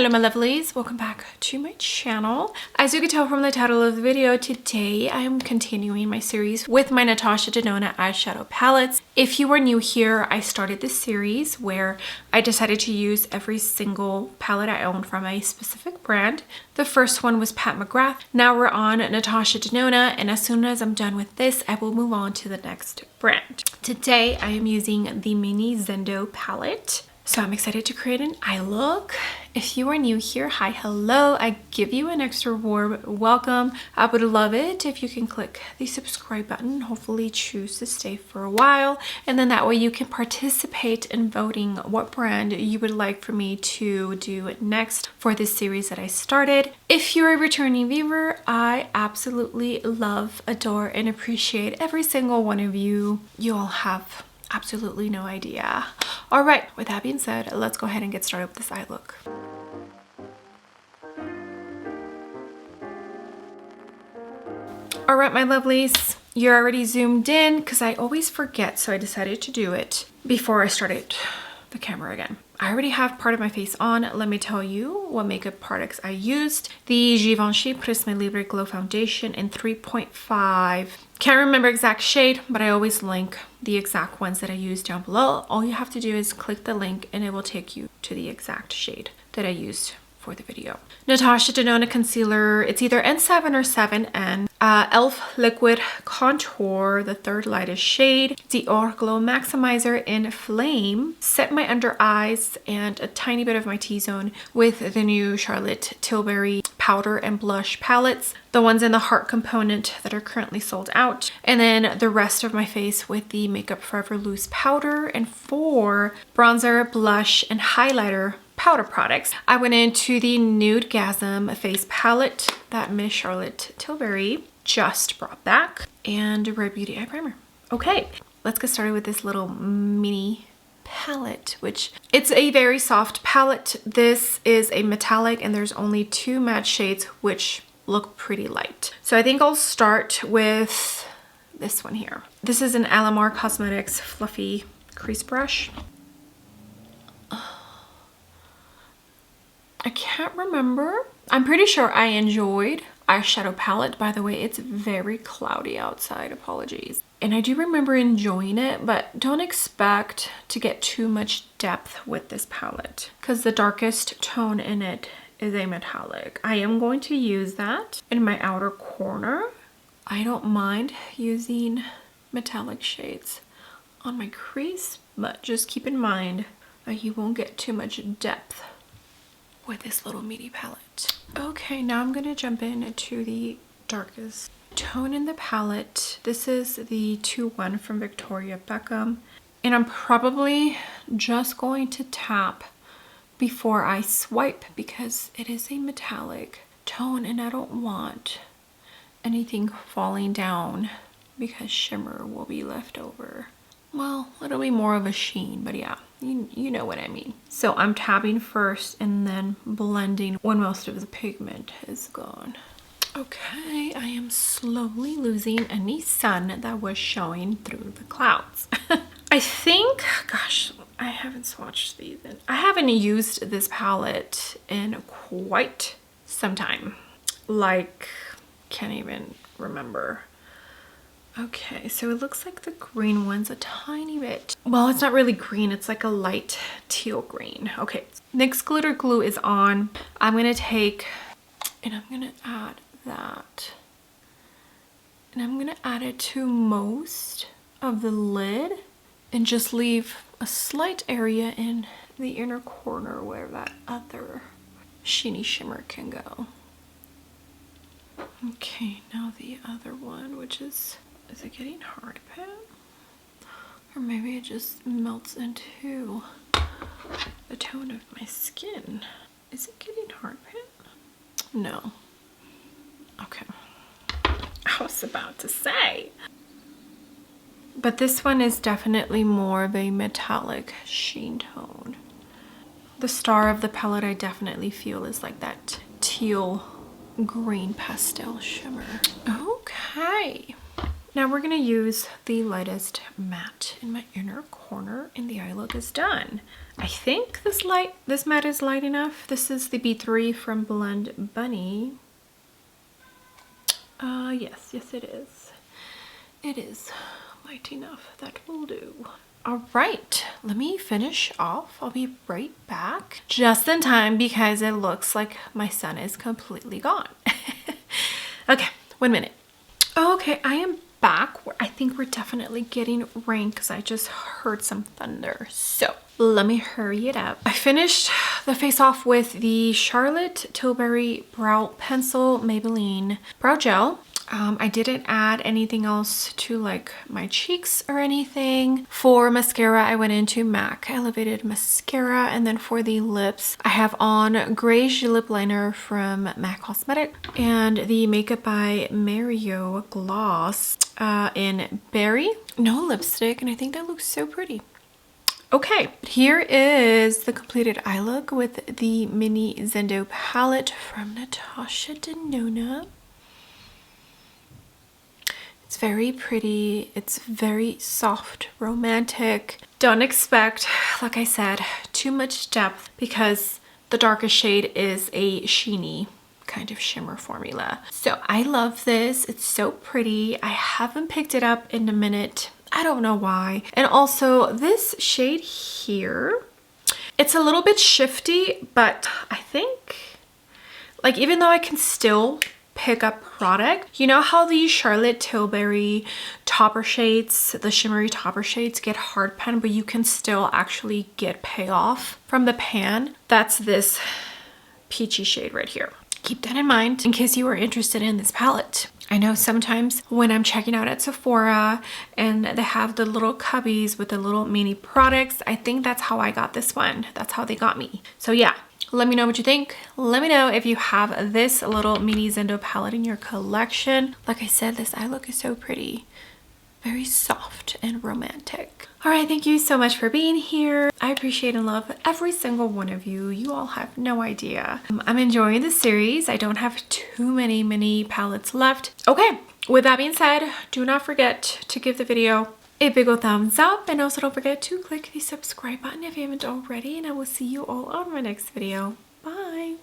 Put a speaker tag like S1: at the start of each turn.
S1: Hello my lovelies, welcome back to my channel. As you can tell from the title of the video, today I am continuing my series with my Natasha Denona eyeshadow palettes. If you are new here, I started this series where I decided to use every single palette I own from a specific brand. The first one was Pat McGrath. Now we're on Natasha Denona, and as soon as I'm done with this, I will move on to the next brand. Today I am using the Mini Zendo palette. So I'm excited to create an eye look. If you are new here, hi, hello. I give you an extra warm welcome. I would love it if you can click the subscribe button, hopefully choose to stay for a while. And then that way you can participate in voting what brand you would like for me to do next for this series that I started. If you're a returning viewer, I absolutely love, adore, and appreciate every single one of you. You all have absolutely no idea. All right, with that being said, let's go ahead and get started with this eye look. All right, my lovelies, you're already zoomed in because I always forget, so I decided to do it before I started the camera again. I already have part of my face on. Let me tell you what makeup products I used. The Givenchy Prisme Libre Glow Foundation in 3.5. Can't remember exact shade, but I always link the exact ones that I use down below. All you have to do is click the link and it will take you to the exact shade that I used for the video. Natasha Denona Concealer, it's either N7 or 7N. e.l.f. Liquid Contour, the third lightest shade. Dior Glow Maximizer in Flame. Set my under eyes and a tiny bit of my T-zone with the new Charlotte Tilbury powder and blush palettes. The ones in the heart component that are currently sold out. And then the rest of my face with the Makeup Forever Loose Powder and 4 bronzer, blush, and highlighter powder products. I went into the Nudegasm face palette that Miss Charlotte Tilbury just brought back, and Rare Beauty eye primer. Okay, let's get started with this little mini palette, which it's a very soft palette. This is a metallic and there's only 2 matte shades which look pretty light. So I think I'll start with this one here. This is an Alamar Cosmetics Fluffy Crease Brush. I can't remember. I'm pretty sure I enjoyed eyeshadow palette. By the way, it's very cloudy outside, apologies. And I do remember enjoying it, but don't expect to get too much depth with this palette because the darkest tone in it is a metallic. I am going to use that in my outer corner. I don't mind using metallic shades on my crease, but just keep in mind that you won't get too much depth with this little mini palette. Okay, now I'm gonna jump into the darkest tone in the palette. This is the 2-1 from Victoria Beckham, and I'm probably just going to tap before I swipe because it is a metallic tone and I don't want anything falling down because shimmer will be left over. Well, it'll be more of a sheen, but yeah, you know what I mean. So I'm tapping first and then blending when most of the pigment is gone. Okay, I am slowly losing any sun that was showing through the clouds. I think, gosh, I haven't swatched these in. I haven't used this palette in quite some time. Like, can't even remember. Okay, so it looks like the green one's a tiny bit. Well, it's not really green, it's like a light teal green. Okay, NYX glitter glue is on. I'm gonna take, and I'm gonna add that. And I'm gonna add it to most of the lid and just leave a slight area in the inner corner where that other sheeny shimmer can go. Okay, now the other one, which is it getting hard, Pat? Or maybe it just melts into the tone of my skin. Is it getting hard, Pat? No. Okay. I was about to say. But this one is definitely more of a metallic sheen tone. The star of the palette I definitely feel is like that teal green pastel shimmer. Okay. Now we're gonna use the lightest matte in my inner corner and the eye look is done. I think this matte is light enough. This is the B3 from Blend Bunny. Yes, it is. It is light enough. That will do. All right, let me finish off. I'll be right back. Just in time because it looks like my sun is completely gone. Okay, 1 minute. Okay, I am back. I think we're definitely getting rain because I just heard some thunder. So let me hurry it up. I finished the face off with the Charlotte Tilbury Brow Pencil Maybelline Brow Gel. I didn't add anything else to like my cheeks or anything. For mascara, I went into MAC Elevated Mascara, and then for the lips, I have on Grayish Lip Liner from MAC Cosmetic and the Makeup by Mario Gloss in Berry. No lipstick, and I think that looks so pretty. Okay, here is the completed eye look with the Mini Zendo palette from Natasha Denona. It's very pretty. It's very soft, romantic. Don't expect, like I said, too much depth because the darkest shade is a sheeny kind of shimmer formula. So I love this. It's so pretty. I haven't picked it up in a minute. I don't know why. And also this shade here, it's a little bit shifty, but I think, like, even though I can still pick up product, you know how these Charlotte Tilbury topper shades, the shimmery topper shades get hard pan, but you can still actually get payoff from the pan? That's this peachy shade right here. Keep that in mind in case you are interested in this palette. I know sometimes when I'm checking out at Sephora and they have the little cubbies with the little mini products, I think that's how I got this one. That's how they got me. So yeah, let me know what you think. Let me know if you have this little Mini Zendo palette in your collection. Like I said, this eye look is so pretty. Very soft and romantic. All right, thank you so much for being here. I appreciate and love every single one of you. You all have no idea. I'm enjoying the series. I don't have too many mini palettes left. Okay, with that being said, do not forget to give the video a big ol' thumbs up, and also don't forget to click the subscribe button if you haven't already, and I will see you all on my next video. Bye.